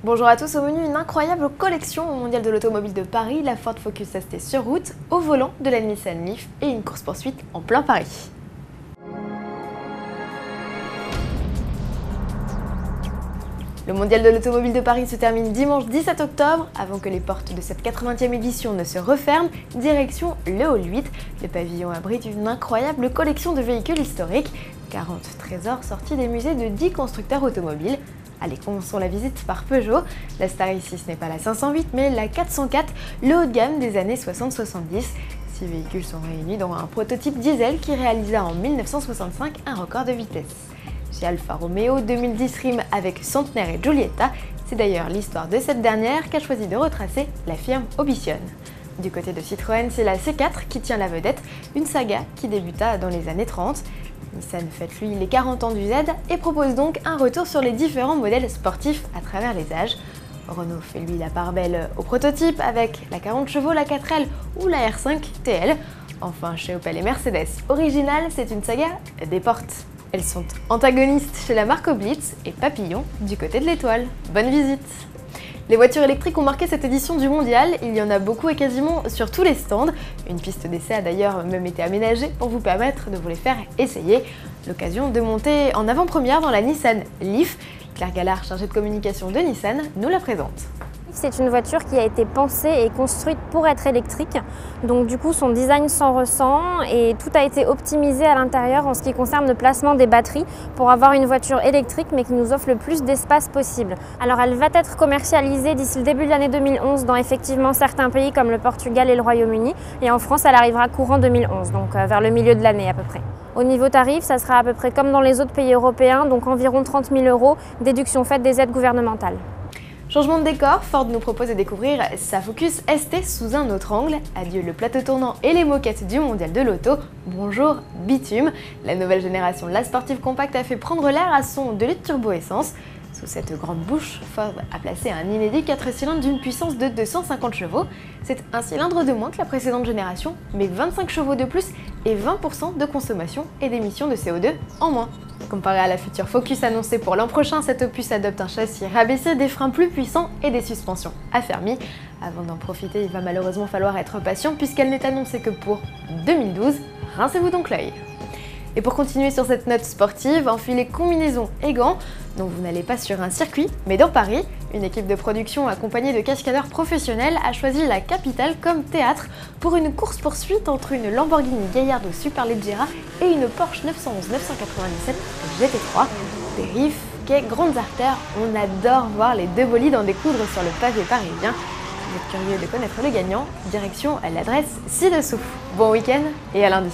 Bonjour à tous, au menu une incroyable collection au Mondial de l'Automobile de Paris, la Ford Focus ST sur route, au volant de la Nissan Leaf et une course-poursuite en plein Paris. Le Mondial de l'Automobile de Paris se termine dimanche 17 octobre. Avant que les portes de cette 80e édition ne se referment, direction le Hall 8. Le pavillon abrite une incroyable collection de véhicules historiques, 40 trésors sortis des musées de 10 constructeurs automobiles. Allez, commençons la visite par Peugeot. La star ici, ce n'est pas la 508, mais la 404, le haut de gamme des années 60-70. 6 véhicules sont réunis dans un prototype diesel qui réalisa en 1965 un record de vitesse. Chez Alfa Romeo, 2010 rime avec Centenaire et Giulietta. C'est d'ailleurs l'histoire de cette dernière qu'a choisi de retracer la firme Aubitionne. Du côté de Citroën, c'est la C4 qui tient la vedette, une saga qui débuta dans les années 30. Nissan fête lui les 40 ans du Z et propose donc un retour sur les différents modèles sportifs à travers les âges. Renault fait lui la part belle au prototype avec la 40 chevaux, la 4L ou la R5 TL. Enfin, chez Opel et Mercedes Original, c'est une saga des portes. Elles sont antagonistes chez la marque Blitz et Papillon du côté de l'étoile. Bonne visite! Les voitures électriques ont marqué cette édition du Mondial, il y en a beaucoup et quasiment sur tous les stands. Une piste d'essai a d'ailleurs même été aménagée pour vous permettre de vous les faire essayer. L'occasion de monter en avant-première dans la Nissan Leaf. Claire Gallard, chargée de communication de Nissan, nous la présente. C'est une voiture qui a été pensée et construite pour être électrique. Donc du coup, son design s'en ressent et tout a été optimisé à l'intérieur en ce qui concerne le placement des batteries pour avoir une voiture électrique mais qui nous offre le plus d'espace possible. Alors elle va être commercialisée d'ici le début de l'année 2011 dans effectivement certains pays comme le Portugal et le Royaume-Uni. Et en France, elle arrivera courant 2011, donc vers le milieu de l'année à peu près. Au niveau tarif, ça sera à peu près comme dans les autres pays européens, donc environ 30 000 €, déduction faite des aides gouvernementales. Changement de décor, Ford nous propose de découvrir sa Focus ST sous un autre angle. Adieu le plateau tournant et les moquettes du Mondial de l'Auto. Bonjour Bitume. La nouvelle génération de la sportive compacte a fait prendre l'air à son 2 litres turbo essence. Sous cette grande bouche, Ford a placé un inédit 4 cylindres d'une puissance de 250 chevaux. C'est un cylindre de moins que la précédente génération, mais 25 chevaux de plus et 20% de consommation et d'émissions de CO2 en moins. Comparé à la future Focus annoncée pour l'an prochain, cet opus adopte un châssis rabaissé, des freins plus puissants et des suspensions affermies. Avant d'en profiter, il va malheureusement falloir être patient puisqu'elle n'est annoncée que pour 2012. Rincez-vous donc l'œil. Et pour continuer sur cette note sportive, enfilez combinaison et gants. Donc vous n'allez pas sur un circuit, mais dans Paris. Une équipe de production accompagnée de cascadeurs professionnels a choisi la capitale comme théâtre pour une course-poursuite entre une Lamborghini Gallardo Superleggera et une Porsche 911 997 GT3. Périph', quais, grandes artères, on adore voir les deux bolides en découdre sur le pavé parisien. Si vous êtes curieux de connaître le gagnant, direction à l'adresse ci-dessous. Bon week-end et à lundi.